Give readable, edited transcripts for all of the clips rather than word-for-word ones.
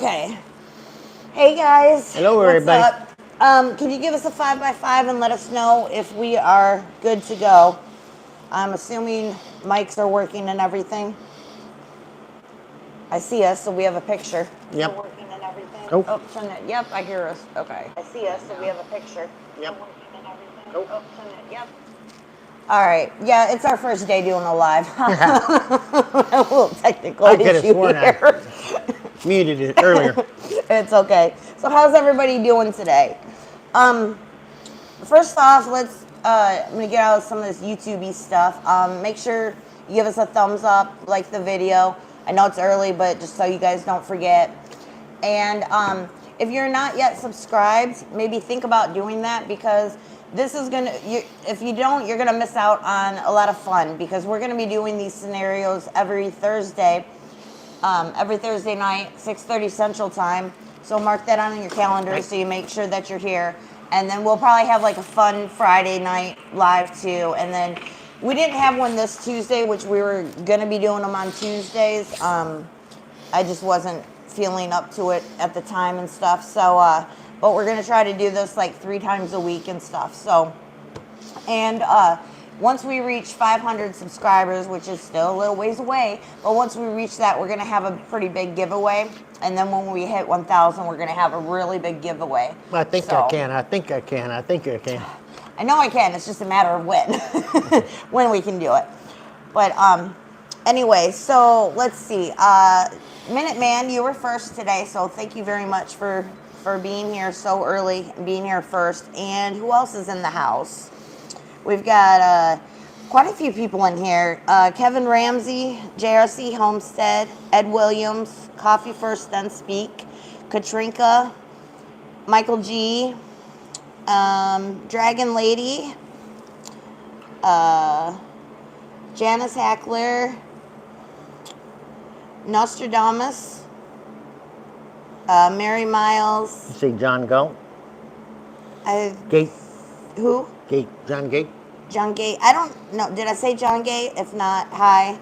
Okay. Hey guys. Hello, What's everybody. up? Can you give us a 5x5 and let us know if we are good to go? I'm assuming mics are working and everything. I see us, so we have a picture. Yep. Working and everything. Oh. Oh, turn that. Yep, I hear us. Okay. I see us, so we have a picture. Yep. Working and everything. Oh. Turn that. Yep. All right. Yeah, it's our first day doing a live. A little technical I could have issue sworn here. I muted it earlier. It's okay. So how's everybody doing today? First off, I'm gonna get out some of this YouTube-y stuff. Make sure you give us a thumbs up, like the video. I know it's early, but just so you guys don't forget. And if you're not yet subscribed, maybe think about doing that, because this is if you don't, you're gonna miss out on a lot of fun, because we're gonna be doing these scenarios every Thursday night, 6:30 Central Time. So mark that on your calendar so you make sure that you're here. And then we'll probably have like a fun Friday night live too. And then we didn't have one this Tuesday, which we were gonna be doing them on Tuesdays. I just wasn't feeling up to it at the time and stuff. So, but we're gonna try to do this like 3 times a week and stuff. So, and once we reach 500 subscribers, which is still a little ways away, but once we reach that, we're gonna have a pretty big giveaway. And then when we hit 1,000, we're gonna have a really big giveaway. I think I can. I think I can. I know I can. It's just a matter of when, when we can do it. But anyway, so let's see. Minuteman, you were first today, so thank you very much for being here so early, being here first. And who else is in the house? We've got quite a few people in here. Kevin Ramsey, JRC Homestead, Ed Williams, Coffee First Then Speak, Katrinka, Michael G, Dragon Lady, Janice Hackler, Nostradamus, Mary Miles. You see John Galt? Gate? Who? Gate. John Gate? John Gate. I don't know. Did I say John Gate? If not, hi.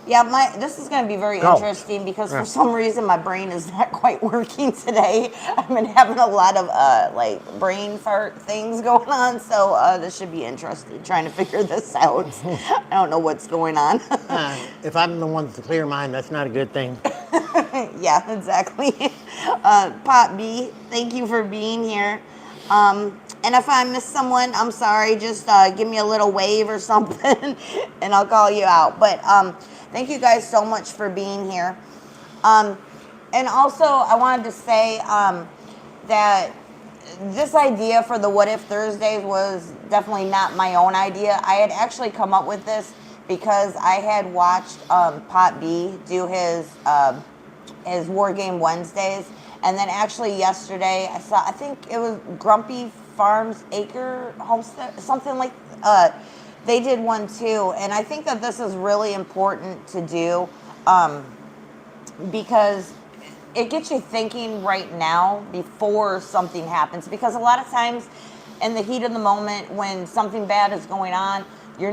Yeah, this is going to be very interesting, because for some reason my brain is not quite working today. I've been having a lot of like brain fart things going on, so this should be interesting, trying to figure this out. I don't know what's going on. If I'm the one to clear mine, that's not a good thing. Yeah, exactly. Pop B, thank you for being here. And if I miss someone, I'm sorry. Just give me a little wave or something, and I'll call you out. But thank you guys so much for being here. And also, I wanted to say that this idea for the What If Thursdays was definitely not my own idea. I had actually come up with this because I had watched Pot B do his War Game Wednesdays. And then actually yesterday, I think it was Grumpy Farms Acre Homestead, something like, they did one too. And I think that this is really important to do, because it gets you thinking right now before something happens. Because a lot of times in the heat of the moment, when something bad is going on, you're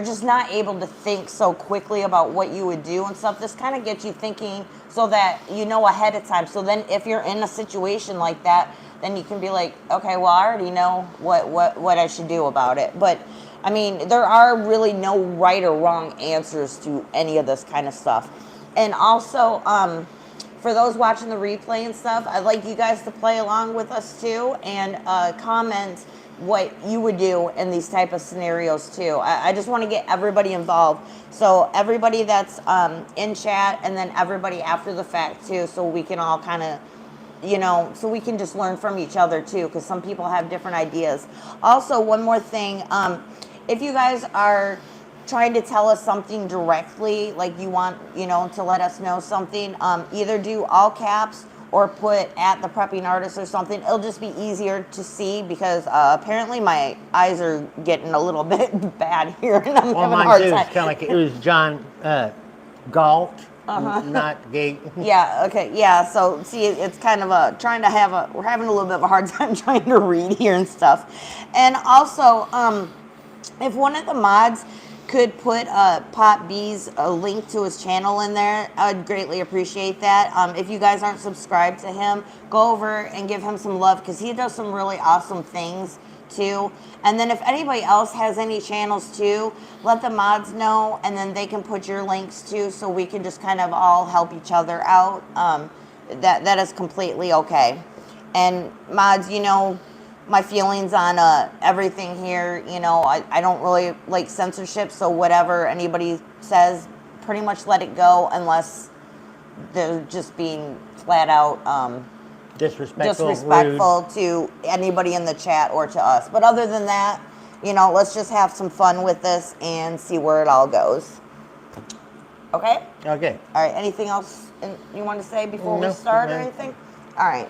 just not able to think so quickly about what you would do and stuff. This kind of gets you thinking so that you know ahead of time. So then if you're in a situation like that, then you can be like, okay, well, I already know what I should do about it. But I mean, there are really no right or wrong answers to any of this kind of stuff. And also, for those watching the replay and stuff, I'd like you guys to play along with us too, and comment what you would do in these type of scenarios too. I just want to get everybody involved. So everybody that's in chat, and then everybody after the fact too, so we can all kind of, so we can just learn from each other too, because some people have different ideas. Also, one more thing, if you guys are trying to tell us something directly, like you want, to let us know something, either do all caps or put at the prepping artist or something. It'll just be easier to see, because apparently my eyes are getting a little bit bad here, and I'm having a hard time. It's kind of like it was John Galt, not Gate. Yeah. Okay. Yeah. So see, it's kind of we're having a little bit of a hard time trying to read here and stuff. And also, if one of the mods could put Pop B's a link to his channel in there, I'd greatly appreciate that. If you guys aren't subscribed to him, go over and give him some love because he does some really awesome things too. And then if anybody else has any channels too, let the mods know, and then they can put your links too, so we can just kind of all help each other out. That is completely okay. And mods, you know my feelings on everything here. You know, I don't really like censorship, so whatever anybody says, pretty much let it go unless they're just being flat out disrespectful to anybody in the chat or to us. But other than that, you know, let's just have some fun with this and see where it all goes. Okay? Okay. All right. Anything else you want to say before we start or anything? All right.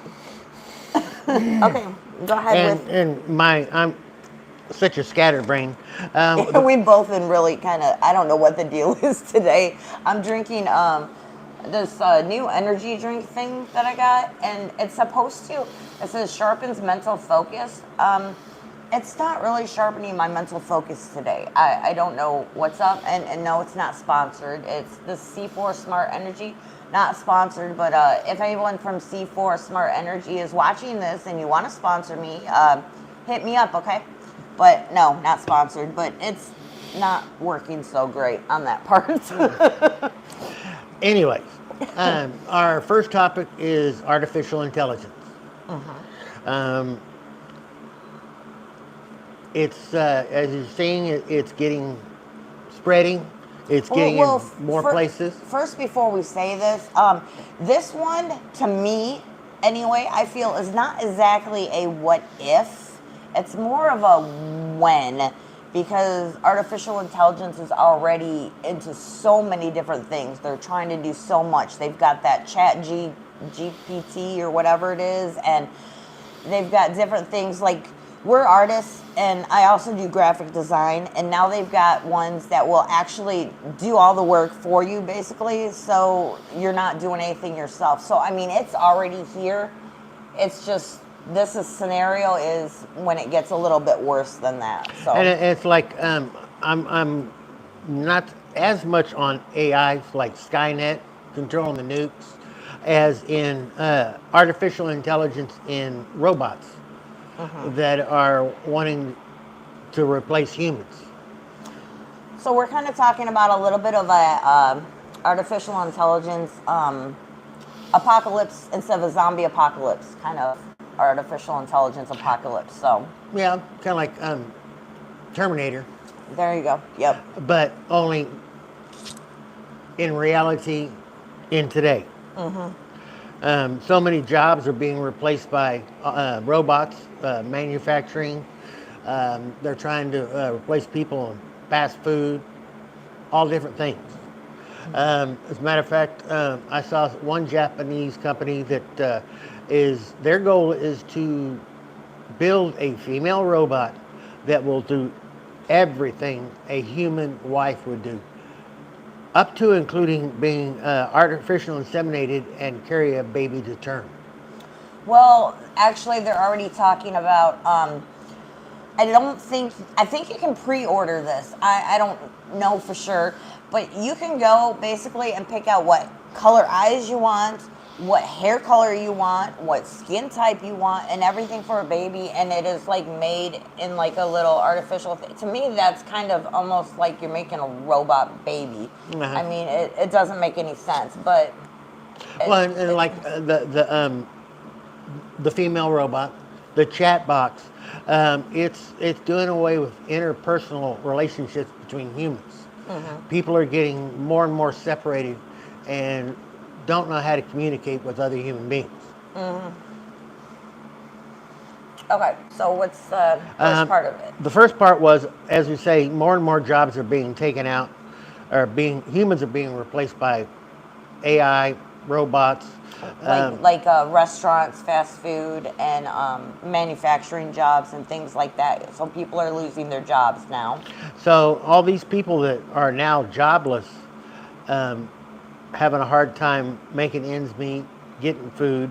Okay. Go ahead I'm such a scatterbrain. We've both been really kind of, I don't know what the deal is today. I'm drinking this new energy drink thing that I got, and it's supposed to, it says sharpens mental focus. It's not really sharpening my mental focus today. I don't know what's up, and no, it's not sponsored. It's the C4 Smart Energy. Not sponsored, but if anyone from C4 Smart Energy is watching this and you want to sponsor me, hit me up, okay? But no, not sponsored, but it's not working so great on that part. Anyways, our first topic is artificial intelligence. It's, as you're seeing, it's spreading. It's getting in more places. First, before we say this, this one, to me, anyway, I feel is not exactly a what if. It's more of a when, because artificial intelligence is already into so many different things. They're trying to do so much. They've got that GPT or whatever it is, and they've got different things like, we're artists, and I also do graphic design, and now they've got ones that will actually do all the work for you, basically, so you're not doing anything yourself. So, I mean, it's already here. It's just, this scenario is when it gets a little bit worse than that. So, and it's like, I'm not as much on AI, like Skynet, controlling the nukes, as in artificial intelligence in robots. That are wanting to replace humans. So we're kind of talking about a little bit of a artificial intelligence apocalypse instead of a zombie apocalypse, kind of artificial intelligence apocalypse. So yeah, kind of like Terminator. There you go. Yep. But only in reality, in today. So many jobs are being replaced by robots, manufacturing. They're trying to replace people in fast food, all different things. As a matter of fact, I saw one Japanese company that their goal is to build a female robot that will do everything a human wife would do. Up to including being artificially inseminated and carry a baby to term. Well, actually, they're already talking about. I think you can pre-order this. I don't know for sure, but you can go basically and pick out what color eyes you want, what hair color you want, what skin type you want, and everything for a baby, and it is like made in like a little artificial thing. To me, that's kind of almost like you're making a robot baby. I mean, it doesn't make any sense, but the female robot, the chat box, it's doing away with interpersonal relationships between humans. People are getting more and more separated and don't know how to communicate with other human beings. Okay, so what's the first part of it? The first part was, as we say, more and more jobs are being taken out, humans are being replaced by AI, robots. Like restaurants, fast food, and manufacturing jobs and things like that. So people are losing their jobs now. So all these people that are now jobless, having a hard time making ends meet, getting food.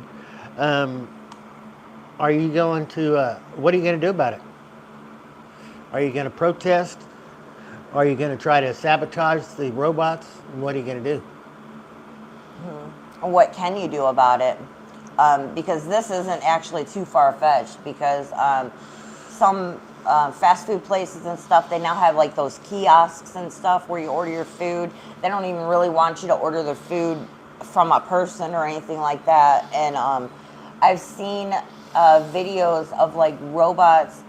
Are you going to, what are you going to do about it? Are you going to protest? Are you going to try to sabotage the robots? What are you going to do? What can you do about it? Because this isn't actually too far-fetched, because some fast food places and stuff, they now have like those kiosks and stuff where you order your food. They don't even really want you to order their food from a person or anything like that. And I've seen videos of like robots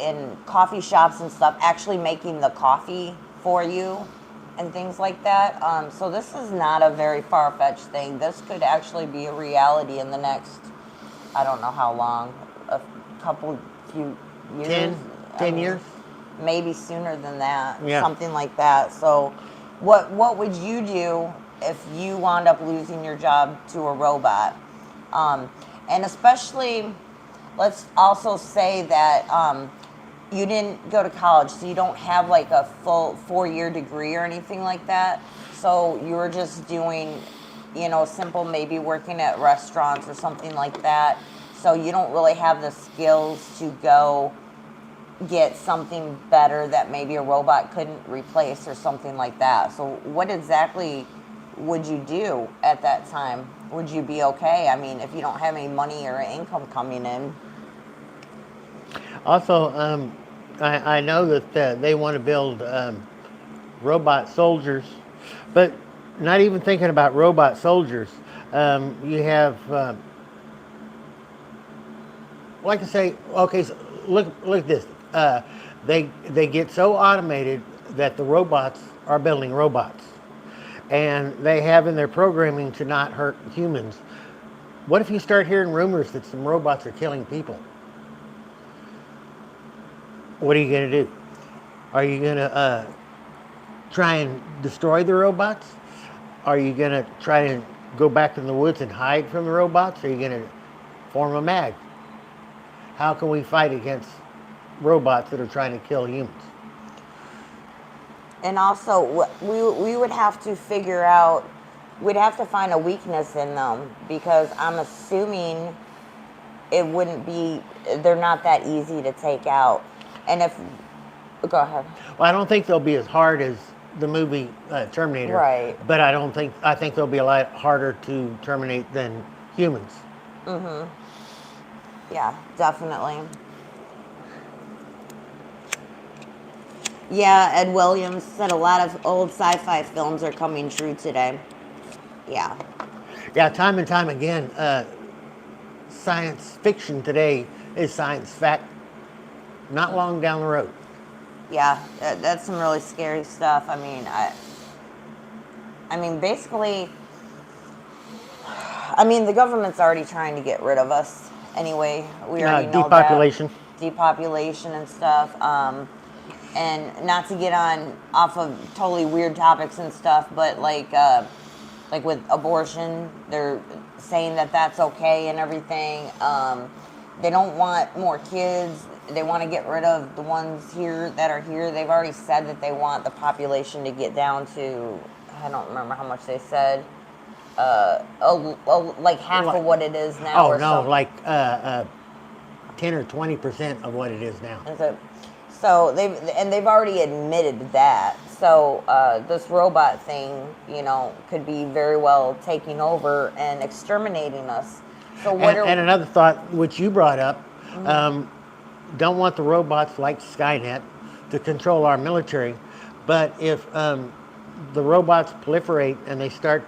in coffee shops and stuff, actually making the coffee for you and things like that. So this is not a very far-fetched thing. This could actually be a reality in the next, I don't know how long, few years. 10 years? Maybe sooner than that, Yeah. something like that. So what would you do if you wound up losing your job to a robot? And especially, let's also say that you didn't go to college, so you don't have like a full 4-year degree or anything like that. So you were just doing, simple, maybe working at restaurants or something like that. So you don't really have the skills to go get something better that maybe a robot couldn't replace or something like that. So what exactly would you do at that time? Would you be okay? I mean, if you don't have any money or income coming in. Also, I know that they want to build robot soldiers, but not even thinking about robot soldiers. You have, like I say, okay, so look at this. They get so automated that the robots are building robots, and they have in their programming to not hurt humans. What if you start hearing rumors that some robots are killing people? What are you going to do? Are you going to try and destroy the robots? Are you going to try and go back in the woods and hide from the robots? Are you going to form a mag? How can we fight against robots that are trying to kill humans? And also, we would have to figure out, we'd have to find a weakness in them, because I'm assuming it wouldn't be, they're not that easy to take out. And if, go ahead. Well, I don't think they'll be as hard as the movie Terminator. Right. But I think they'll be a lot harder to terminate than humans. Mm-hmm. Yeah, definitely. Yeah, Ed Williams said a lot of old sci-fi films are coming true today. Yeah. Yeah, time and time again, science fiction today is science fact not long down the road. Yeah, that's some really scary stuff. I mean, basically, the government's already trying to get rid of us anyway. We already know depopulation. that. Depopulation and stuff. And not to get off of totally weird topics and stuff, but like with abortion, they're saying that that's okay and everything. They don't want more kids. They want to get rid of the ones here that are here. They've already said that they want the population to get down to, I don't remember how much they said, like half of what it is now. Oh, no, like 10 or 20% of what it is now. So they've already admitted that. So this robot thing, could be very well taking over and exterminating us. So and another thought, which you brought up, don't want the robots like Skynet to control our military, but if the robots proliferate and they start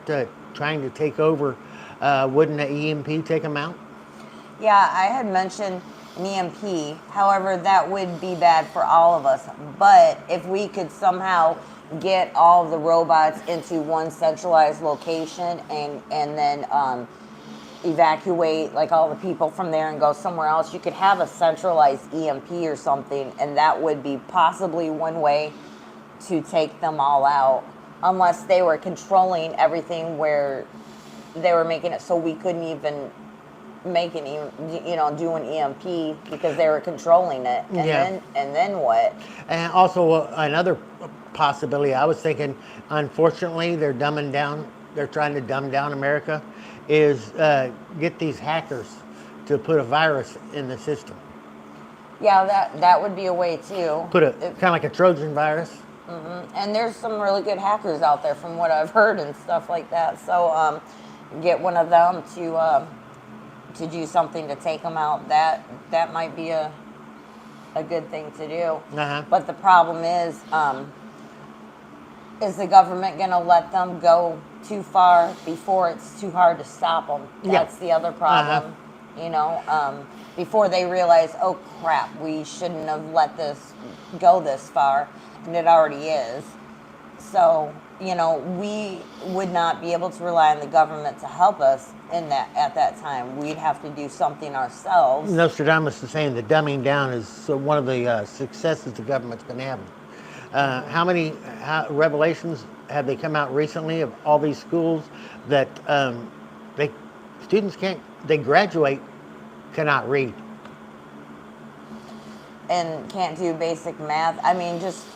trying to take over, wouldn't an EMP take them out? Yeah, I had mentioned an EMP. However, that would be bad for all of us. But if we could somehow get all of the robots into one centralized location and then evacuate like all the people from there and go somewhere else, you could have a centralized EMP or something, and that would be possibly one way to take them all out, unless they were controlling everything where they were making it so we couldn't even make do an EMP because they were controlling it. And then what? And also another possibility I was thinking, unfortunately, they're trying to dumb down America, is get these hackers to put a virus in the system. Yeah, that would be a way too. Put a kind of like a Trojan virus. And there's some really good hackers out there, from what I've heard and stuff like that. So get one of them to do something to take them out. That might be a good thing to do. Uh-huh. But the problem is the government going to let them go too far before it's too hard to stop them? That's the other problem. You know, before they realize, oh crap, we shouldn't have let this go this far, and it already is. So, you know, we would not be able to rely on the government to help us in that at that time. We'd have to do something ourselves. Nostradamus is saying the dumbing down is one of the successes the government's been having. How many revelations have they come out recently of all these schools that students they graduate, cannot read. And can't do basic math. I mean, just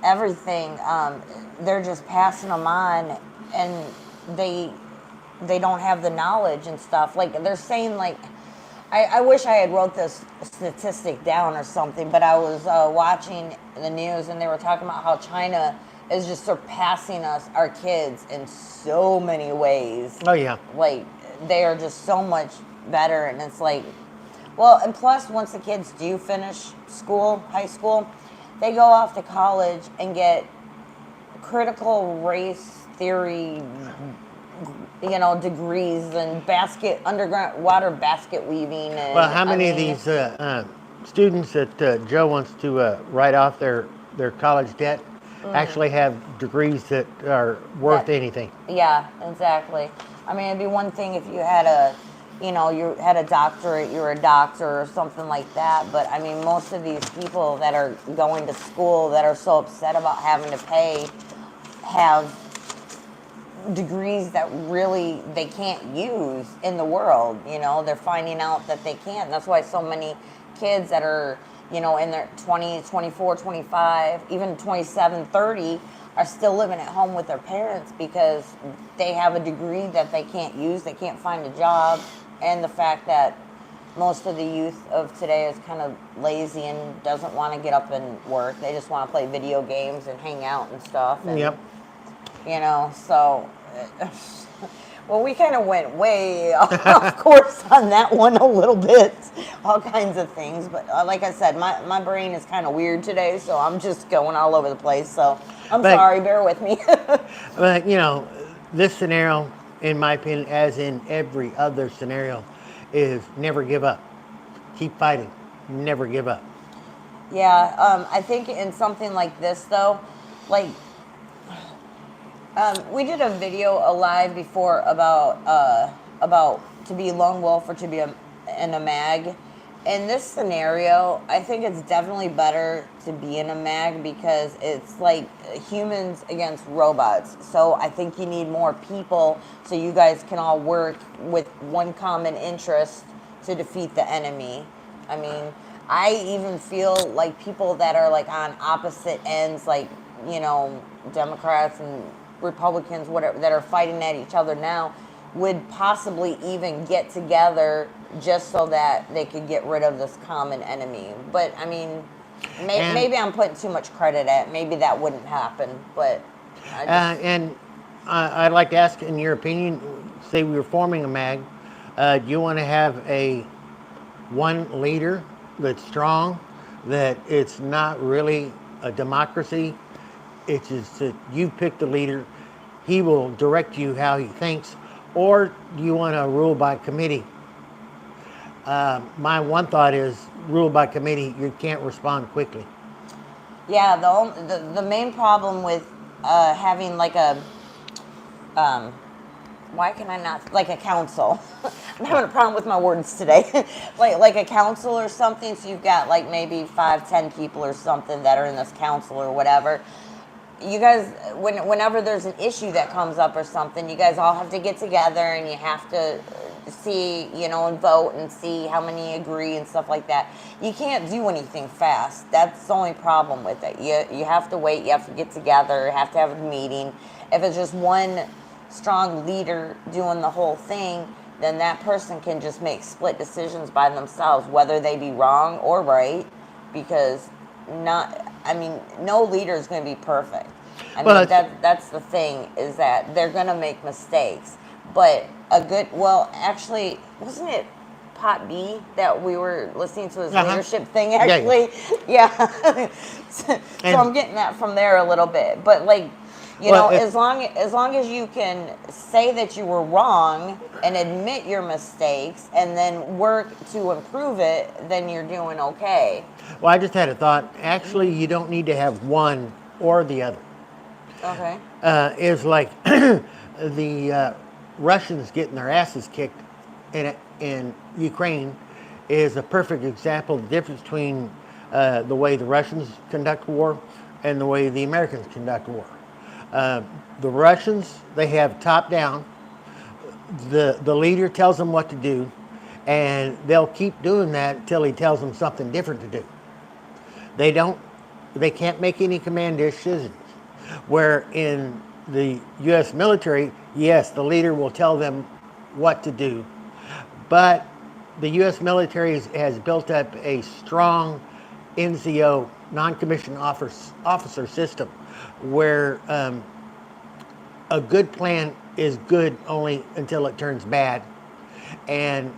everything. They're just passing them on, and they don't have the knowledge and stuff. Like they're saying, like I wish I had wrote this statistic down or something, but I was watching the news and they were talking about how China is just surpassing us, our kids, in so many ways. Oh yeah. Like they are just so much better, and it's like, well, and plus once the kids do finish school, high school, they go off to college and get critical race theory, you know, degrees and underground water basket weaving. And, well, how many of these students that Joe wants to write off their college debt actually have degrees that are worth anything? Yeah, exactly. I mean, it'd be one thing if you had you had a doctorate, you were a doctor or something like that. But I mean, most of these people that are going to school that are so upset about having to pay have degrees that really they can't use in the world. You know, they're finding out that they can't. That's why so many kids that are, you know, in their 20, 24, 25, even 27, 30 are still living at home with their parents because they have a degree that they can't use, they can't find a job, and the fact that most of the youth of today is kind of lazy and doesn't want to get up and work. They just want to play video games and hang out and stuff. And, Yep. you know, so, well, we kind of went way off course on that one a little bit, all kinds of things. But like I said, my brain is kind of weird today, so I'm just going all over the place. So I'm sorry, bear with me. But, you know, this scenario, in my opinion, as in every other scenario, is never give up. Keep fighting. Never give up. Yeah, I think in something like this, though, like, we did a video live before about to be a lone wolf or to be in a mag. In this scenario, I think it's definitely better to be in a mag because it's like humans against robots. So I think you need more people so you guys can all work with one common interest to defeat the enemy. I mean, I even feel like people that are like on opposite ends, like, you know, Democrats and Republicans, whatever, that are fighting at each other now, would possibly even get together just so that they could get rid of this common enemy. But I mean, maybe I'm putting too much credit at it. Maybe that wouldn't happen. But I'd like to ask, in your opinion, say we were forming a mag, do you want to have one leader that's strong, that it's not really a democracy? It's just that you pick the leader, he will direct you how he thinks, or do you want to rule by committee? My one thought is rule by committee, you can't respond quickly. Yeah, the main problem with having like a why can I not, like a council? I'm having a problem with my words today. like a council or something. So you've got like maybe 5-10 people or something that are in this council or whatever. You guys, whenever there's an issue that comes up or something, you guys all have to get together and you have to see, you know, and vote and see how many agree and stuff like that. You can't do anything fast. That's the only problem with it. You have to wait. You have to get together. You have to have a meeting. If it's just one strong leader doing the whole thing, then that person can just make split decisions by themselves, whether they be wrong or right, because no leader is going to be perfect. Well, That's the thing, is that they're going to make mistakes. But actually, wasn't it Pot B that we were listening to his leadership thing, actually? Yeah. So I'm getting that from there a little bit. But as long as you can say that you were wrong and admit your mistakes and then work to improve it, then you're doing okay. Well, I just had a thought. Actually, you don't need to have one or the other. Okay. Is like the Russians getting their asses kicked in Ukraine is a perfect example of the difference between the way the Russians conduct war and the way the Americans conduct war. The Russians, they have top down. The leader tells them what to do, and they'll keep doing that until he tells them something different to do. They can't make any command decisions. Where in the U.S. military, yes, the leader will tell them what to do, but the U.S. military has built up a strong NCO, non-commissioned officer system, where a good plan is good only until it turns bad, and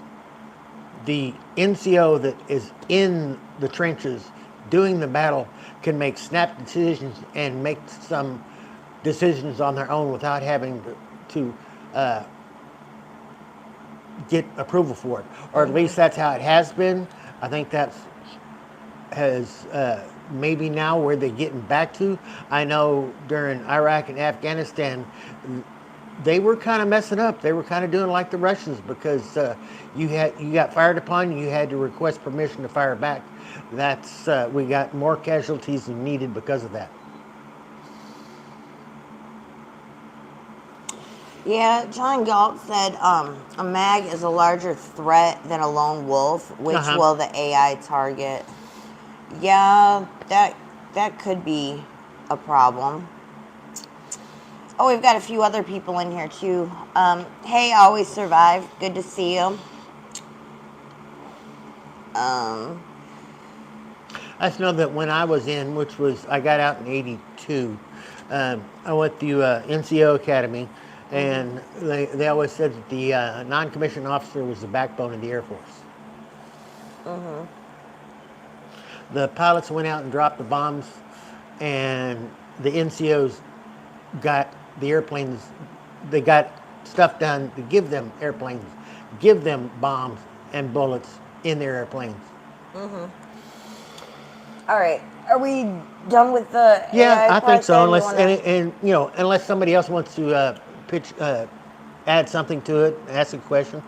the NCO that is in the trenches doing the battle can make snap decisions and make some decisions on their own without having to get approval for it, or at least that's how it has been. I think has maybe now where they're getting back to. I know during Iraq and Afghanistan, they were kind of messing up. They were kind of doing like the Russians, because you got fired upon, you had to request permission to fire back. We got more casualties than needed because of that. Yeah, John Galt said a mag is a larger threat than a lone wolf. Which will the AI target? Yeah, that could be a problem. Oh, we've got a few other people in here too. Hey, always survive. Good to see you. I just know that when I was in, I got out in '82. I went to NCO Academy, and they always said that the non-commissioned officer was the backbone of the Air Force. Mm-hmm. The pilots went out and dropped the bombs, and the NCOs got the airplanes. They got stuff done to give them airplanes, give them bombs and bullets in their airplanes. Mm-hmm. All right, are we done with the Yeah, AI I think so. then? Unless somebody else wants to add something to it, ask a question.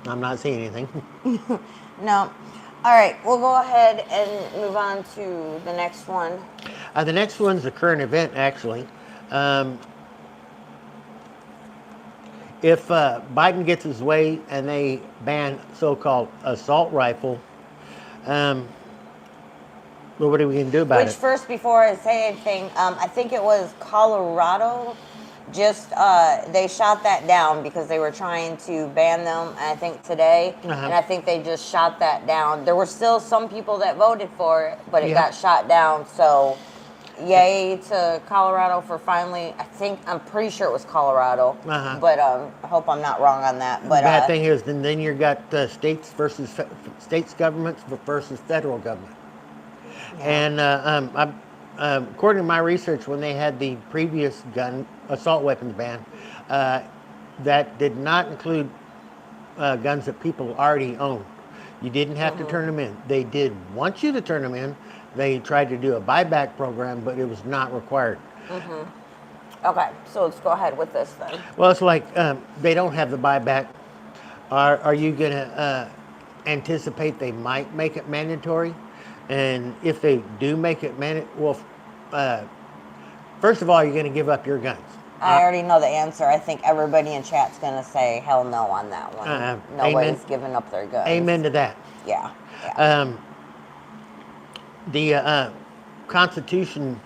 I'm not seeing anything. No. All right, we'll go ahead and move on to the next one. The next one's a current event, actually. If Biden gets his way and they ban so-called assault rifle, well, what are we going to do about it? First, before I say anything, I think it was Colorado. They shot that down because they were trying to ban them, I think, today. And I think they just shot that down. There were still some people that voted for it, but it got shot down. So, yay to Colorado for finally, I'm pretty sure it was Colorado. But I hope I'm not wrong on that. But the bad thing is, then you got states governments versus federal government. Yeah. And according to my research, when they had the previous assault weapons ban, that did not include guns that people already owned. You didn't have to turn them in. They did want you to turn them in. They tried to do a buyback program, but it was not required. Okay, so let's go ahead with this then. Well, it's like they don't have the buyback. Are you going to anticipate they might make it mandatory? And if they do make it mandatory, first of all, you're going to give up your guns. I already know the answer. I think everybody in chat's going to say hell no on that one. Nobody's giving up their guns. Amen to that. Yeah. The Constitution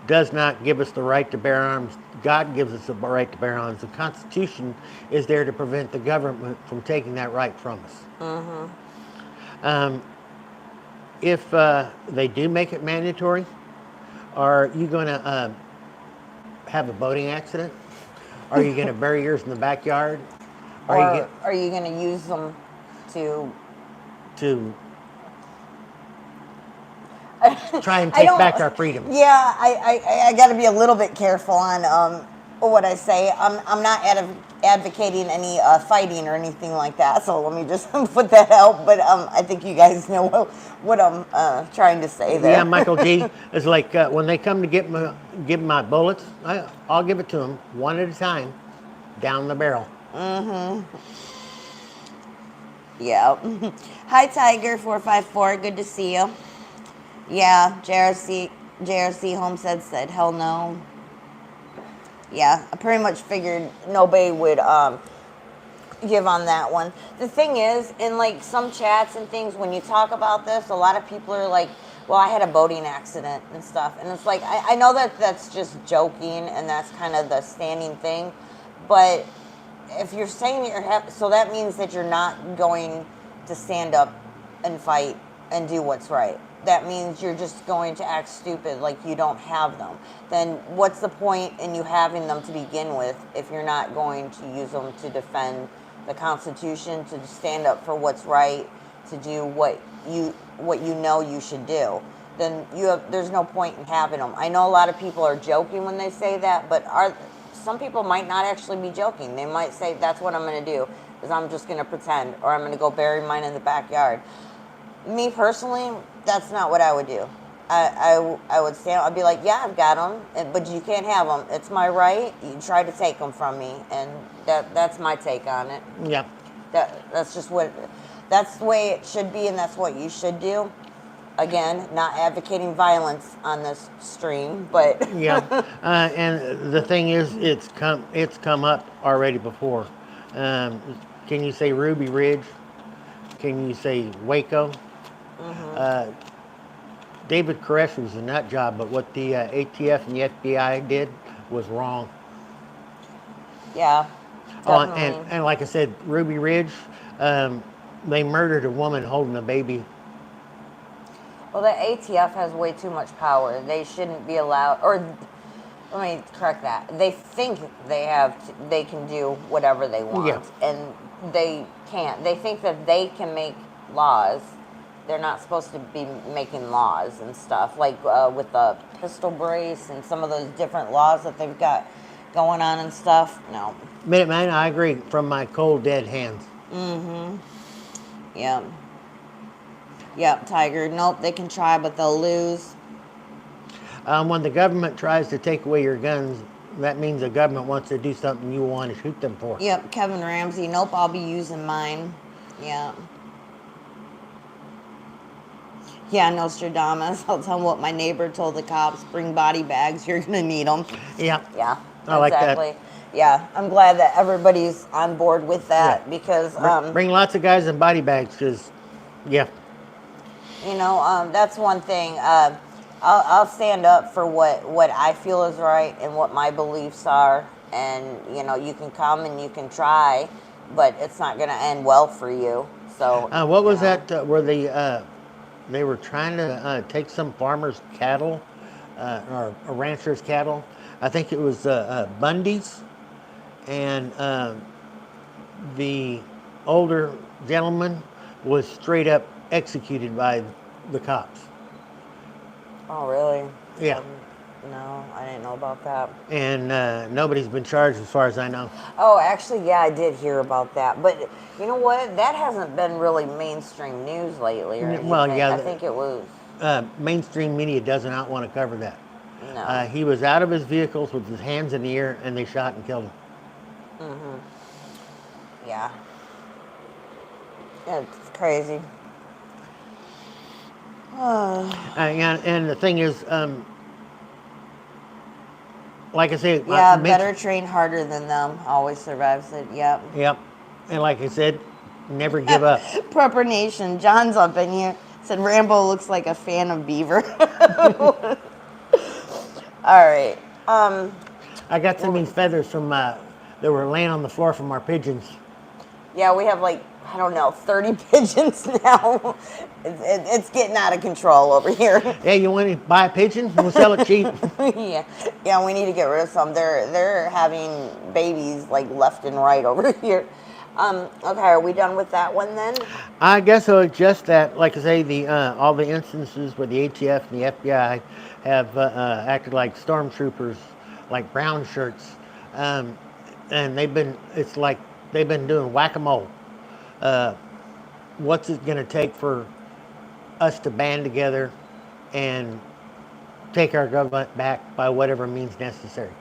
does not give us the right to bear arms. God gives us the right to bear arms. The Constitution is there to prevent the government from taking that right from us. If they do make it mandatory, are you going to have a boating accident? Are you going to bury yours in the backyard? Or are you going to use them to try and take back our freedom? Yeah, I got to be a little bit careful on what I say. I'm not advocating any fighting or anything like that. So let me just put that out. But I think you guys know what I'm trying to say there. Yeah, Michael G. is like when they come to give my bullets, I'll give it to them one at a time, down the barrel. Yeah. Hi, Tiger454. Good to see you. Yeah, JRC Homestead said, hell no. Yeah, I pretty much figured nobody would give on that one. The thing is, in like some chats and things, when you talk about this, a lot of people are like, well, I had a boating accident and stuff. And it's like, I know that that's just joking and that's kind of the standing thing. But if you're saying that so that means that you're not going to stand up and fight and do what's right. That means you're just going to act stupid like you don't have them. Then what's the point in you having them to begin with if you're not going to use them to defend the Constitution, to stand up for what's right, to do what you know you should do? Then there's no point in having them. I know a lot of people are joking when they say that, but some people might not actually be joking. They might say, that's what I'm going to do, is I'm just going to pretend, or I'm going to go bury mine in the backyard. Me personally, that's not what I would do. I would stand. I'd be like, yeah, I've got them, but you can't have them. It's my right. You try to take them from me, and that's my take on it. Yeah. That's the way it should be, and that's what you should do. Again, not advocating violence on this stream, but yeah. And the thing is, it's come up already before. Can you say Ruby Ridge? Can you say Waco? David Koresh was a nut job, but what the ATF and the FBI did was wrong. Yeah, definitely. And like I said, Ruby Ridge, they murdered a woman holding a baby. Well, the ATF has way too much power. They shouldn't be allowed, or let me correct that. They think they can do whatever they want, and they can't. They think that they can make laws. They're not supposed to be making laws and stuff, like with the pistol brace and some of those different laws that they've got going on and stuff. No. Minuteman, I agree, from my cold, dead hands. Yeah. Yep, Tiger. Nope, they can try, but they'll lose. When the government tries to take away your guns, that means the government wants to do something you want to shoot them for. Yep, Kevin Ramsey. Nope, I'll be using mine. Yeah. Yeah, Nostradamus. I'll tell them what my neighbor told the cops. Bring body bags. You're going to need them. Yeah. Yeah, I like that. Yeah, I'm glad that everybody's on board with that because... bring lots of guys in body bags because, yeah. You know, that's one thing. I'll stand up for what I feel is right and what my beliefs are. And, you know, you can come and you can try, but it's not going to end well for you. So what was that where they were trying to take some farmer's cattle or a rancher's cattle? I think it was Bundys, and the older gentleman was straight up executed by the cops. Oh, really? Yeah. No, I didn't know about that. And nobody's been charged as far as I know. Oh, actually, yeah, I did hear about that. But you know what? That hasn't been really mainstream news lately. Or anything. Well, yeah. I think it was. Mainstream media does not want to cover that. No. He was out of his vehicles with his hands in the air, and they shot and killed him. Yeah. It's crazy. And the thing is, like I said, yeah, better train harder than them. Always survives it. Yep. Yep. And like I said, never give up. Prepper Nation. John's up in here. Said Rambo looks like a fan of Beaver. All right. I got some of these feathers from that were laying on the floor from our pigeons. Yeah, we have like, I don't know, 30 pigeons now. It's getting out of control over here. Hey, you want to buy a pigeon? We'll sell it cheap. Yeah, we need to get rid of some. They're having babies like left and right over here. Okay, are we done with that one then? I guess so. Just that, like I say, the all the instances where the ATF and the FBI have acted like stormtroopers, like brown shirts, and it's like they've been doing whack-a-mole. What's it going to take for us to band together and take our government back by whatever means necessary?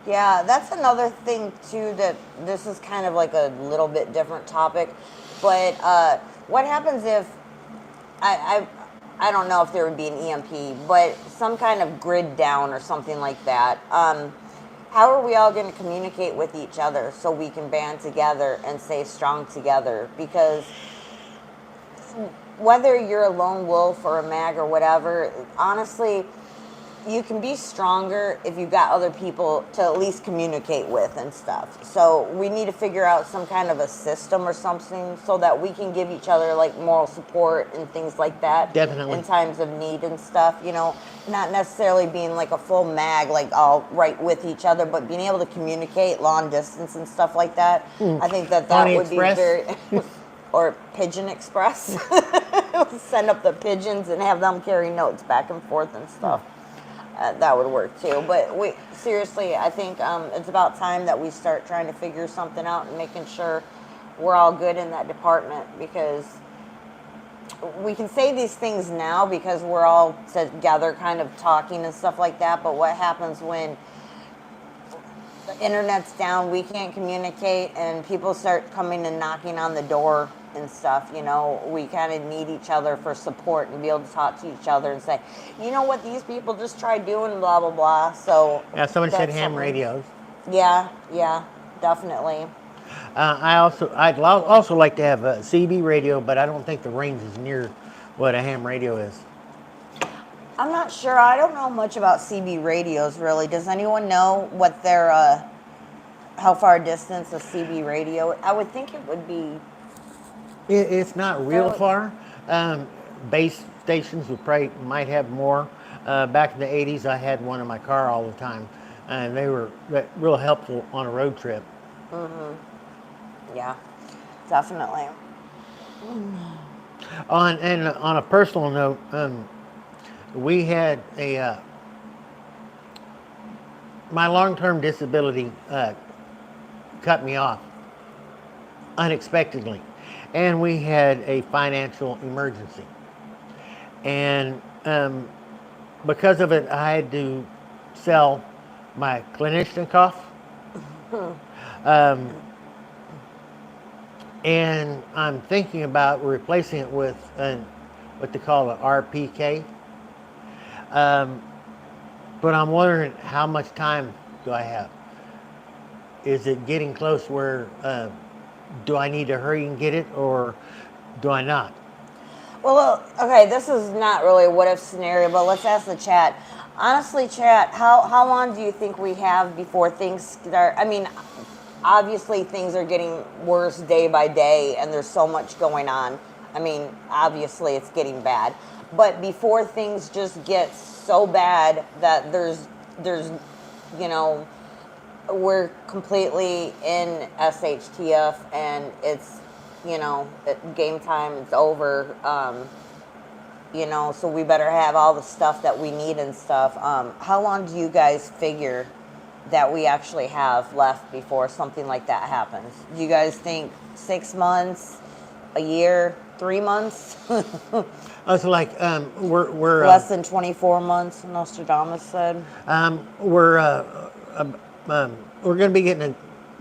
Yeah, that's another thing too. That this is kind of like a little bit different topic, but what happens if I don't know if there would be an EMP, but some kind of grid down or something like that. How are we all going to communicate with each other so we can band together and stay strong together? Because whether you're a lone wolf or a mag or whatever, honestly, you can be stronger if you've got other people to at least communicate with and stuff. So we need to figure out some kind of a system or something so that we can give each other like moral support and things like that. Definitely. In times of need and stuff, you know, not necessarily being like a full mag, like all right with each other, but being able to communicate long distance and stuff like that. I think that Pony would Express. be very, or Pigeon Express. Send up the pigeons and have them carry notes back and forth and stuff. That would work too. But seriously, I think it's about time that we start trying to figure something out and making sure we're all good in that department, because we can say these things now because we're all together kind of talking and stuff like that. But what happens when the internet's down, we can't communicate, and people start coming and knocking on the door and stuff? You know, we kind of need each other for support and be able to talk to each other and say, you know what, these people just tried doing, blah blah blah. So Yeah, somebody said that's ham something. radios. Yeah, definitely. I'd also like to have a CB radio, but I don't think the range is near what a ham radio is. I'm not sure. I don't know much about CB radios really. Does anyone know what their how far distance a CB radio? I would think it would be. It's not real Fairly- far. Base stations might have more. Back in the 80s, I had one in my car all the time, and they were real helpful on a road trip. Yeah, definitely. On a personal note, we had my long-term disability cut me off unexpectedly, and we had a financial emergency, and because of it, I had to sell my Kalashnikov. And I'm thinking about replacing it with what they call an RPK. But I'm wondering, how much time do I have? Is it getting close where do I need to hurry and get it, or do I not? Well, okay, this is not really a what if scenario, but let's ask the chat. Honestly, chat, how long do you think we have before things start? I mean, obviously things are getting worse day by day, and there's so much going on. I mean, obviously it's getting bad. But before things just get so bad that there's you know, we're completely in SHTF and it's, you know, game time, it's over, you know, so we better have all the stuff that we need and stuff. How long do you guys figure that we actually have left before something like that happens? Do you guys think 6 months, a year, 3 months? So like we're Less than 24 months, Nostradamus said. we're going to be getting a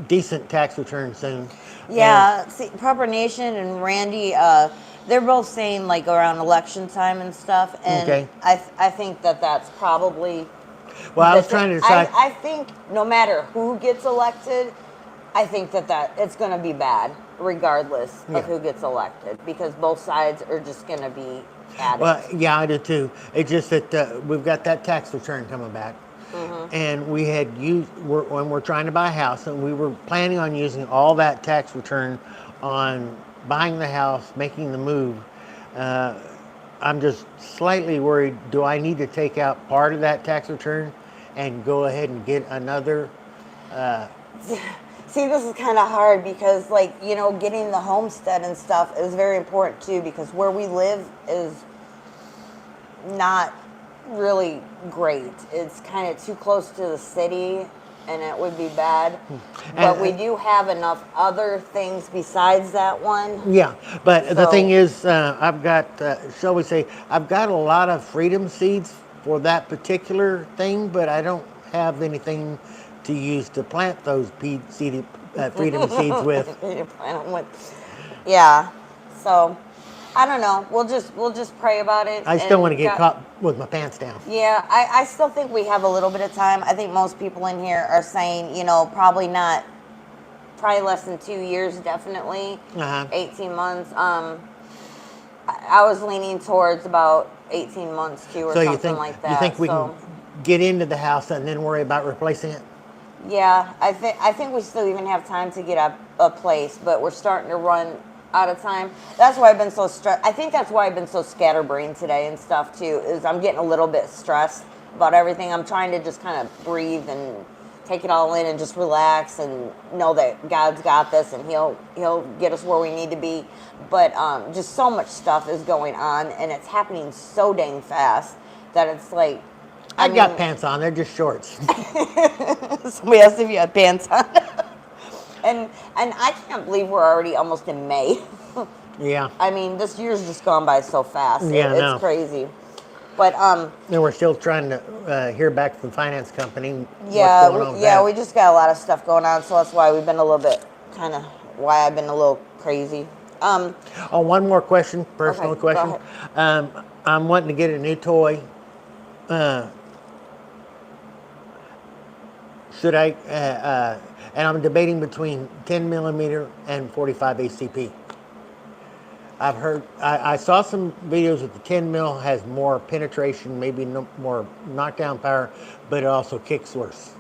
decent tax return soon. Yeah, see, Proper Nation and Randy, they're both saying like around election time and stuff, and Okay. I think that that's probably. Well, I was the trying to thi- decide. I think no matter who gets elected, I think that it's going to be bad regardless Yeah. of who gets elected, because both sides are just going to be Well, yeah, I do too. It's just that we've got that tax return coming back. And we had when we're trying to buy a house, and we were planning on using all that tax return on buying the house, making the move. I'm just slightly worried, do I need to take out part of that tax return and go ahead and get another? See, this is kind of hard because, like, you know, getting the homestead and stuff is very important too, because where we live is not really great. It's kind of too close to the city, and it would be bad. But we do have enough other things besides that one. Yeah, but the So- thing is, I've got, shall we say, I've got a lot of freedom seeds for that particular thing, but I don't have anything to use to plant those freedom seeds with. Yeah. So, I don't know. We'll just pray about it. I still and want to get God- caught with my pants down. Yeah, I still think we have a little bit of time. I think most people in here are saying, you know, probably less than 2 years, definitely. 18 months. I was leaning towards about 18 months too, or So something like that. you think we can get into the house and then worry about replacing it? Yeah, I think we still even have time to get a place, but we're starting to run out of time. That's why I've been so stressed. I think that's why I've been so scatterbrained today and stuff too, is I'm getting a little bit stressed about everything. I'm trying to just kind of breathe and take it all in and just relax and know that God's got this and he'll get us where we need to be. But just so much stuff is going on, and it's happening so dang fast that it's like, I got pants on, they're just shorts. Somebody asked if you had pants on. and I can't believe we're already almost in May. Yeah. I mean, this year's just gone by so fast. Yeah, I know. It's crazy. But And we're still trying to hear back from the finance company. yeah, what's going on with that. we just got a lot of stuff going on, so that's why we've been a little bit why I've been a little crazy. Oh, one more question, personal Okay, go question. I'm wanting to get a new toy. Should I? And I'm debating between 10 millimeter and 45 ACP. I've heard. I saw some videos that the 10 mil has more penetration, maybe more knockdown power, but it also kicks worse.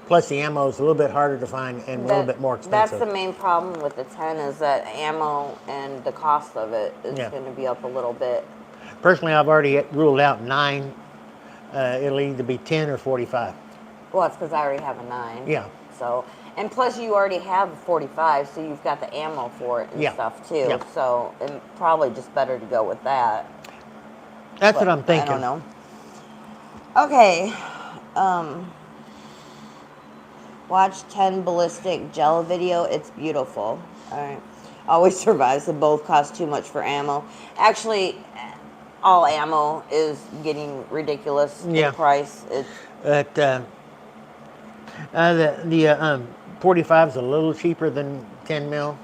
Plus, the ammo is a little bit harder to find and a little bit more expensive. That's the main problem with the 10 is that ammo and the cost of it is going to be up a little bit. Personally, I've already ruled out 9. It'll either be 10 or 45. Well, it's because I already have a 9. Yeah. So, and plus you already have a 45, so you've got the ammo for it and stuff too. Yeah. So, and probably just better to go with that. That's what I'm thinking. I don't know. Okay. Watch 10 ballistic gel video. It's beautiful. All right. Always survives. They both cost too much for ammo. Actually, all ammo is getting ridiculous in price. It's But the 45 is a little cheaper than 10 mil.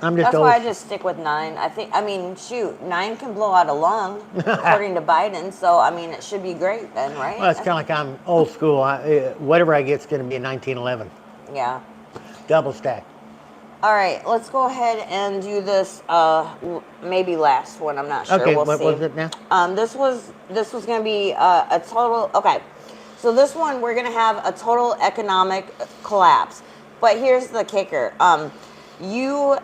I'm just That's old. why I just stick with 9. I mean, shoot, 9 can blow out a lung, according to Biden. So, I mean, it should be great then, right? Well, it's kind of like I'm old school. Whatever I get's going to be a 1911. Yeah. Double stack. All right, let's go ahead and do this. Maybe last one. I'm not sure. Okay, we'll what see. was it now? This was going to be a total. Okay, so this one we're going to have a total economic collapse. But here's the kicker. You,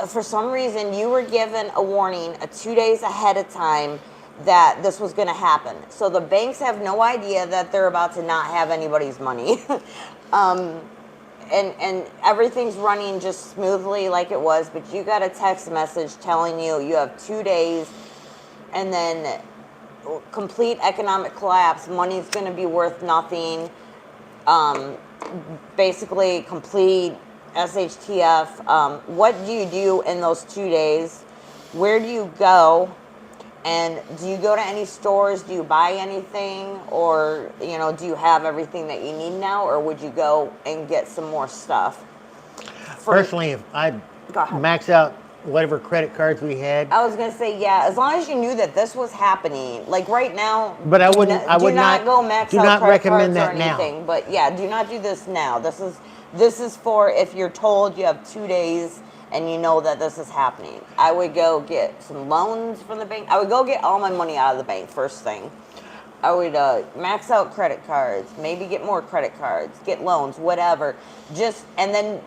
for some reason, you were given a warning 2 days ahead of time that this was going to happen. So the banks have no idea that they're about to not have anybody's money. And everything's running just smoothly like it was, but you got a text message telling you have 2 days, and then complete economic collapse. Money's going to be worth nothing. Basically, complete SHTF. What do you do in those 2 days? Where do you go? And do you go to any stores? Do you buy anything? Or, do you have everything that you need now? Or would you go and get some more stuff? Personally, if I max out whatever credit cards we had. I was going to say, yeah, as long as you knew that this was happening. Like right now. But I wouldn't. I would not go max do out not credit recommend cards that or anything. now. But yeah, do not do this now. This is for if you're told you have 2 days and you know that this is happening, I would go get some loans from the bank. I would go get all my money out of the bank first thing. I would max out credit cards, maybe get more credit cards, get loans, whatever. And then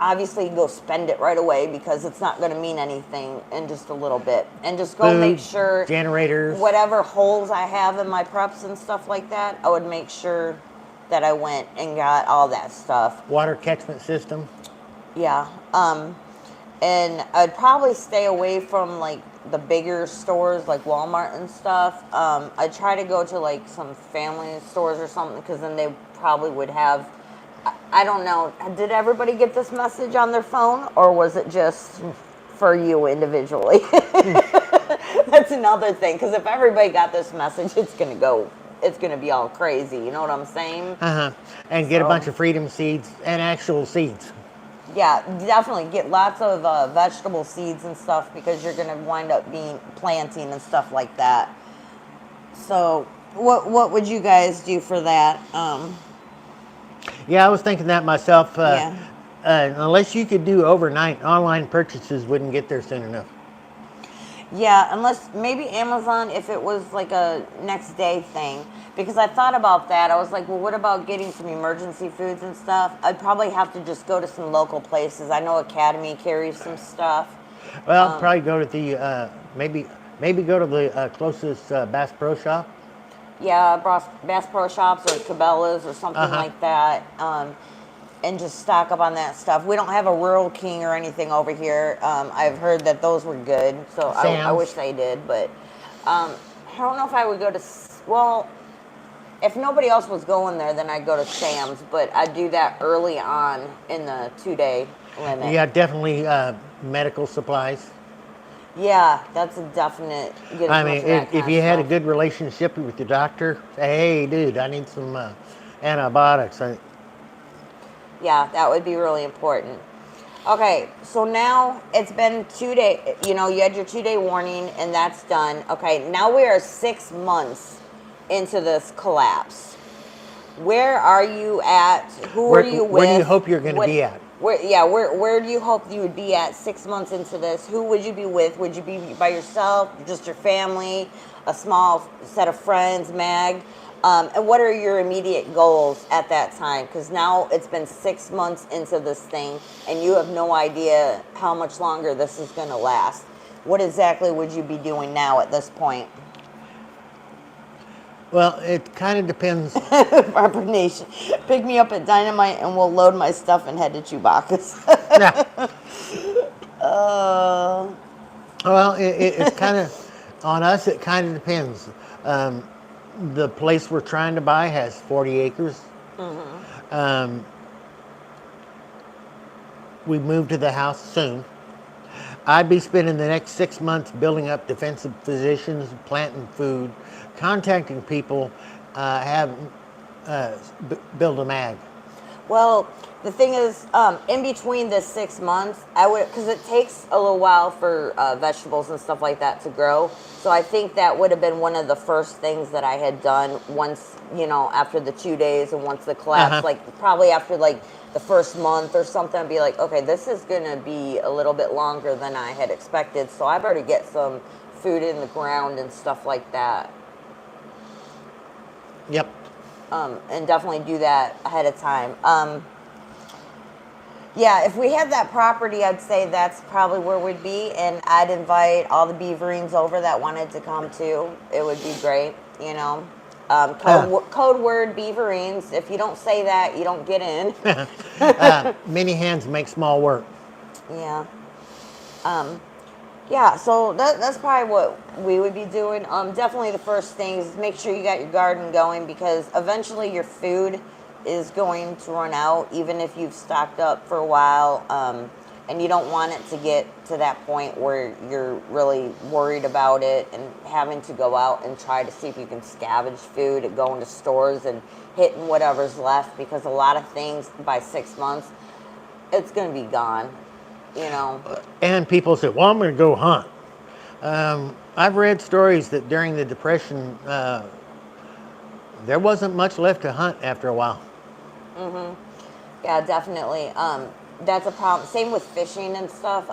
obviously go spend it right away because it's not going to mean anything in just a little bit. And just go make sure generators, whatever holes I have in my preps and stuff like that, I would make sure that I went and got all that stuff. Water catchment system. Yeah. And I'd probably stay away from like the bigger stores like Walmart and stuff. I'd try to go to like some family stores or something because then they probably would have, I don't know, did everybody get this message on their phone or was it just for you individually? That's another thing, because if everybody got this message, it's going to be all crazy, you know what I'm saying? And get a bunch of freedom seeds and actual seeds. Yeah, definitely get lots of vegetable seeds and stuff because you're going to wind up planting and stuff like that. So what would you guys do for that? Yeah, I was thinking that myself. Unless you could do overnight, online purchases wouldn't get there soon enough. Yeah, unless maybe Amazon if it was like a next day thing. Because I thought about that. I was like, well, what about getting some emergency foods and stuff? I'd probably have to just go to some local places. I know Academy carries some stuff. Well, probably go to the, maybe go to the closest Bass Pro Shop. Yeah, Bass Pro Shops or Cabela's or something like that. And just stock up on that stuff. We don't have a Rural King or anything over here. I've heard that those were good, so I wish they did. But I don't know if I would go to, well, if nobody else was going there, then I'd go to Sam's. But I'd do that early on in the 2-day limit. Yeah, definitely medical supplies. Yeah, that's a definite. I mean, if you had a good relationship with your doctor, say, hey, dude, I need some antibiotics. Yeah, that would be really important. Okay, so now it's been 2 days. You know, you had your 2-day warning, and that's done. Okay, now we are 6 months into this collapse. Where are you at? Who are you with? Where do you hope you're going to be at? Where do you hope you would be at 6 months into this? Who would you be with? Would you be by yourself, just your family, a small set of friends, Mag? And what are your immediate goals at that time? Because now it's been 6 months into this thing, and you have no idea how much longer this is going to last. What exactly would you be doing now at this point? Well, it kind of depends. Barber Nation, pick me up at Dynamite, and we'll load my stuff and head to Chewbacca's. Well, it's kind of, on us, it kind of depends. The place we're trying to buy has 40 acres. We move to the house soon. I'd be spending the next 6 months building up defensive positions, planting food, contacting people, build a mag. Well, the thing is, in between this 6 months, because it takes a little while for vegetables and stuff like that to grow. So I think that would have been one of the first things that I had done once, after the 2 days and once the collapse, like probably after like the first month or something, I'd be like, okay, this is going to be a little bit longer than I had expected. So I better get some food in the ground and stuff like that. Yep. And definitely do that ahead of time. Yeah, if we had that property, I'd say that's probably where we'd be, and I'd invite all the beaverines over that wanted to come too. It would be great, Code word beaverines. If you don't say that, you don't get in. Many hands make small work. Yeah. Yeah, so that's probably what we would be doing. Definitely the first thing is make sure you got your garden going, because eventually your food is going to run out, even if you've stocked up for a while. And you don't want it to get to that point where you're really worried about it and having to go out and try to see if you can scavenge food and go into stores and hitting whatever's left, because a lot of things by 6 months, it's going to be gone. And people say, well, I'm going to go hunt. I've read stories that during the Depression, there wasn't much left to hunt after a while. Yeah, definitely. That's a problem. Same with fishing and stuff.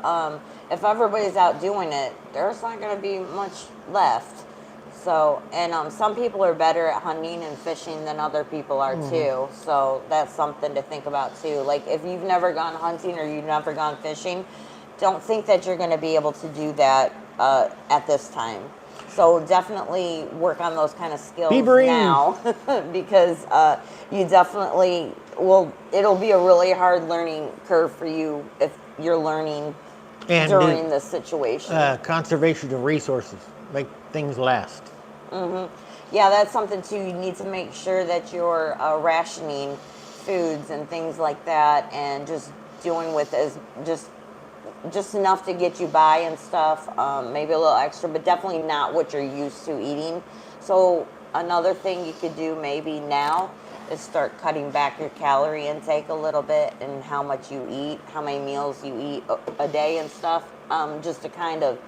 If everybody's out doing it, there's not going to be much left. So, and some people are better at hunting and fishing than other people are too. So that's something to think about too. Like if you've never gone hunting or you've never gone fishing, don't think that you're going to be able to do that at this time. So definitely work on those kind of skills now because you definitely will. It'll be a really hard learning curve for you if you're learning during this situation. Conservation of resources, make things last. Yeah, that's something too. You need to make sure that you're rationing foods and things like that, and just doing with as just enough to get you by and stuff, maybe a little extra, but definitely not what you're used to eating. So another thing you could do maybe now is start cutting back your calorie intake a little bit and how much you eat, how many meals you eat a day and stuff, just to kind of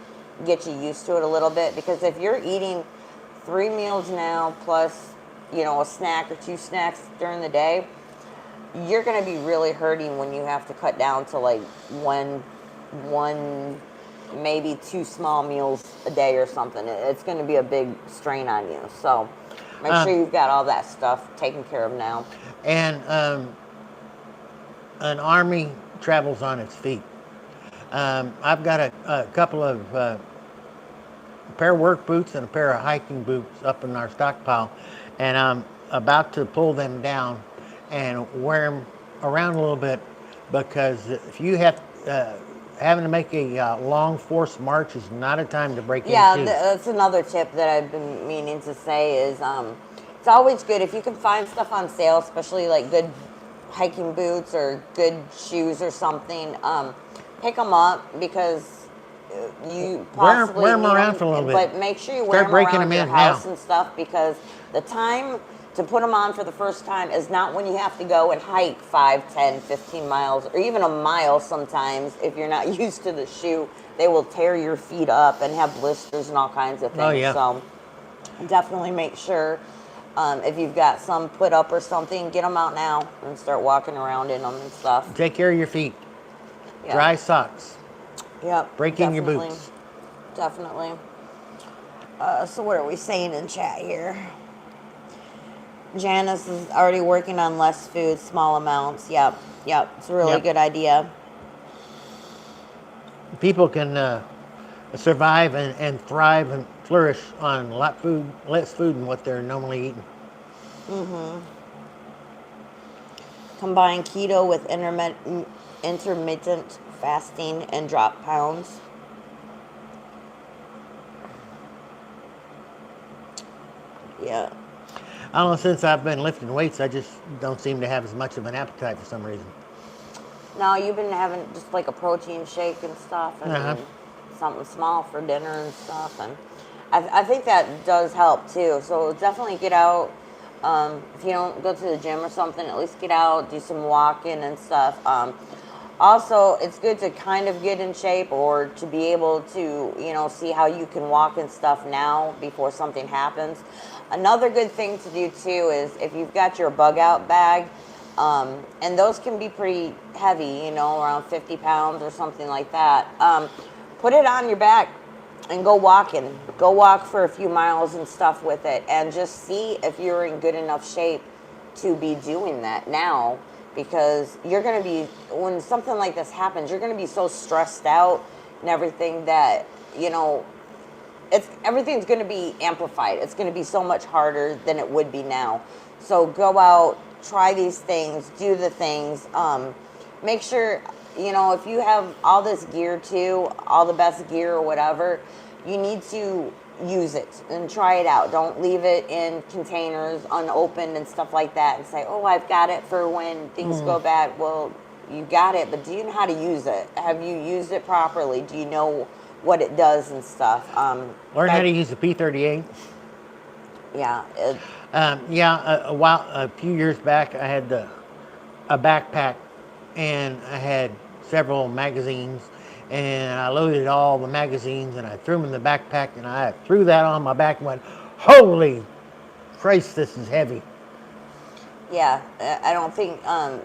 get you used to it a little bit. Because if you're eating 3 meals now plus, a snack or 2 snacks during the day, you're going to be really hurting when you have to cut down to like one, maybe 2 small meals a day or something. It's going to be a big strain on you. So make sure you've got all that stuff taken care of now. And an army travels on its feet. I've got a couple of a pair of work boots and a pair of hiking boots up in our stockpile, and I'm about to pull them down and wear them around a little bit, because if you have having to make a long forced march is not a time to break any shoes. That's another tip that I've been meaning to say is it's always good if you can find stuff on sale, especially like good hiking boots or good shoes or something. Pick them up because you possibly wear them around for a little bit. But make sure you wear them around your house now. And stuff, because the time to put them on for the first time is not when you have to go and hike 5, 10, 15 miles, or even a mile sometimes. If you're not used to the shoe, they will tear your feet up and have blisters and all kinds of things. Oh, yeah. So definitely make sure if you've got some put up or something, get them out now and start walking around in them and stuff. Take care of your feet. Yep. Dry socks. Yep. Breaking your boots. Definitely. So what are we saying in chat here? Janice is already working on less food, small amounts. Yep. It's a really good idea. People can survive and thrive and flourish on less food than what they're normally eating. Combine keto with intermittent fasting and drop pounds. Yeah. I don't know, since I've been lifting weights, I just don't seem to have as much of an appetite for some reason. No, you've been having just like a protein shake and stuff, and something small for dinner and stuff, and I think that does help too. So definitely get out. If you don't go to the gym or something, at least get out, do some walking and stuff. Also, it's good to kind of get in shape, or to be able to, see how you can walk and stuff now before something happens. Another good thing to do too is if you've got your bug out bag, and those can be pretty heavy, around 50 pounds or something like that. Put it on your back and go walking. Go walk for a few miles and stuff with it, and just see if you're in good enough shape to be doing that now. Because you're going to be, when something like this happens, you're going to be so stressed out and everything that, everything's going to be amplified. It's going to be so much harder than it would be now. So go out, try these things, do the things. Make sure, if you have all this gear too, all the best gear or whatever, you need to use it and try it out. Don't leave it in containers unopened and stuff like that and say, oh, I've got it for when things go bad. Well, you got it, but do you know how to use it? Have you used it properly? Do you know what it does and stuff? Learn how to use the P38. Yeah. A few years back, I had a backpack, and I had several magazines, and I loaded all the magazines and I threw them in the backpack, and I threw that on my back and went, holy Christ, this is heavy. Yeah, I don't think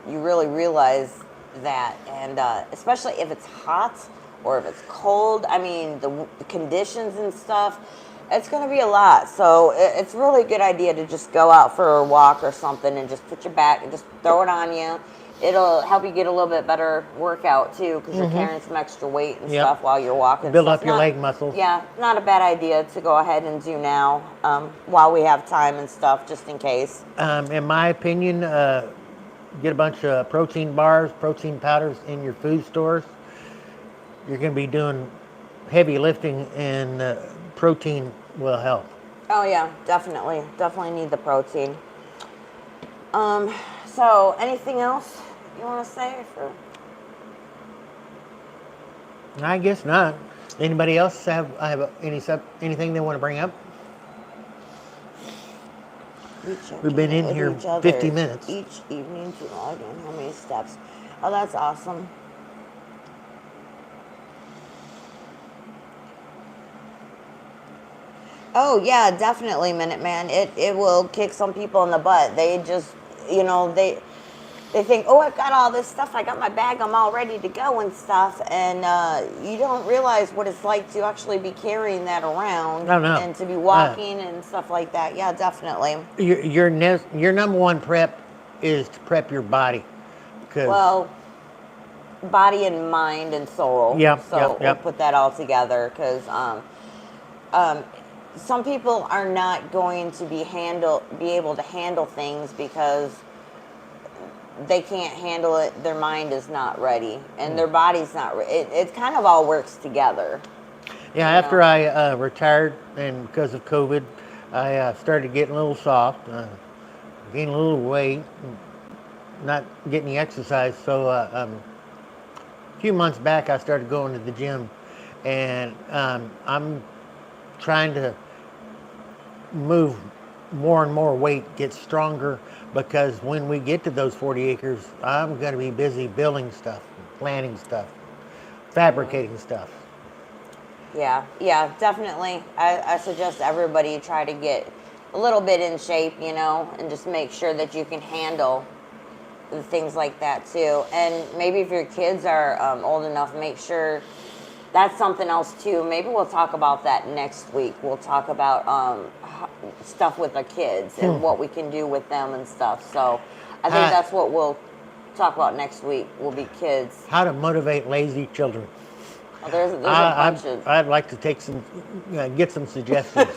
you really realize that, and especially if it's hot or if it's cold. I mean, the conditions and stuff, it's going to be a lot. So it's really a good idea to just go out for a walk or something and just put your back and just throw it on you. It'll help you get a little bit better workout too, because you're carrying some extra weight and stuff while you're walking. Build up your leg muscles. Yeah, not a bad idea to go ahead and do now while we have time and stuff, just in case. In my opinion, get a bunch of protein bars, protein powders in your food stores. You're going to be doing heavy lifting, and protein will help. Oh yeah, definitely need the protein. So anything else you want to say? I guess not. Anybody else have anything they want to bring up? We've been in here 50 minutes. Each evening to log in how many steps. Oh, that's awesome. Oh yeah, definitely, Minuteman. It will kick some people in the butt. They just, they think, oh, I've got all this stuff. I got my bag. I'm all ready to go and stuff. And you don't realize what it's like to actually be carrying that around and to be walking and stuff like that. Yeah, definitely. Your number one prep is to prep your body. Well, body and mind and soul. Yeah. We'll put that all together, because some people are not going to be able to handle things because they can't handle it. Their mind is not ready, and their body's not ready. It kind of all works together. Yeah, after I retired, and because of COVID, I started getting a little soft, gaining a little weight, not getting the exercise. So a few months back, I started going to the gym, and I'm trying to move more and more weight, get stronger, because when we get to those 40 acres, I'm going to be busy building stuff, planning stuff, fabricating stuff. Yeah, definitely. I suggest everybody try to get a little bit in shape, and just make sure that you can handle the things like that too. And maybe if your kids are old enough, make sure that's something else too. Maybe we'll talk about that next week. We'll talk about stuff with our kids and what we can do with them and stuff. So I think that's what we'll talk about next week. Will be kids. How to motivate lazy children. Well, there's a bunch of. I'd like to take get some suggestions.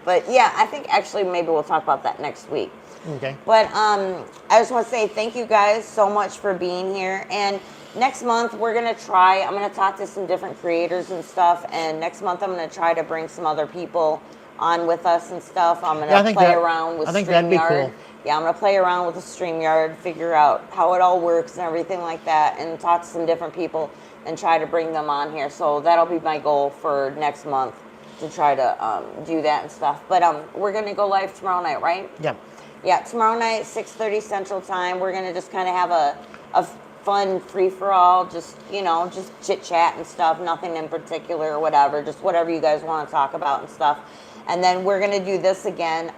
But yeah, I think actually maybe we'll talk about that next week. Okay. But I just want to say thank you guys so much for being here. And next month I'm going to talk to some different creators and stuff. And next month I'm going to try to bring some other people on with us and stuff. I'm going to play around with StreamYard. I think that'd be cool. Yeah, I'm going to play around with the StreamYard, figure out how it all works and everything like that, and talk to some different people and try to bring them on here. So that'll be my goal for next month, to try to do that and stuff. But we're going to go live tomorrow night, right? Yeah. Yeah, tomorrow night, 6:30 Central Time. We're going to just kind of have a fun free-for-all, just chit-chat and stuff, nothing in particular or whatever, just whatever you guys want to talk about and stuff. And then we're going to do this again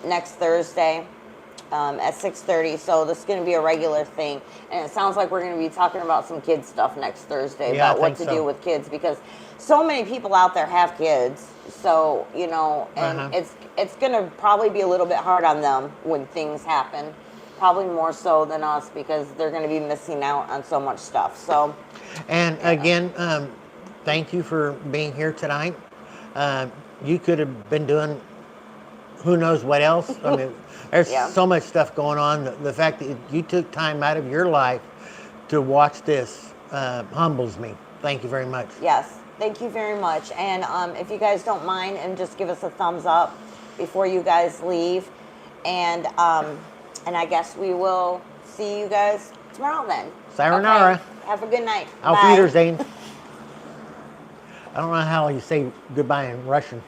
next Thursday at 6:30. So this is going to be a regular thing. And it sounds like we're going to be talking about some kids stuff next Thursday, about what to do with kids, because so many people out there have kids. So, and it's going to probably be a little bit hard on them when things happen. Probably more so than us, because they're going to be missing out on so much stuff. So, and again, thank you for being here tonight. You could have been doing who knows what else. I mean, there's so much stuff going on. The fact that you took time out of your life to watch this humbles me. Thank you very much. Yes, thank you very much. And if you guys don't mind, and just give us a thumbs up before you guys leave. And I guess we will see you guys tomorrow then. Sayonara. Okay. Have a good night. Auf Wiedersehen. I don't know how you say goodbye in Russian.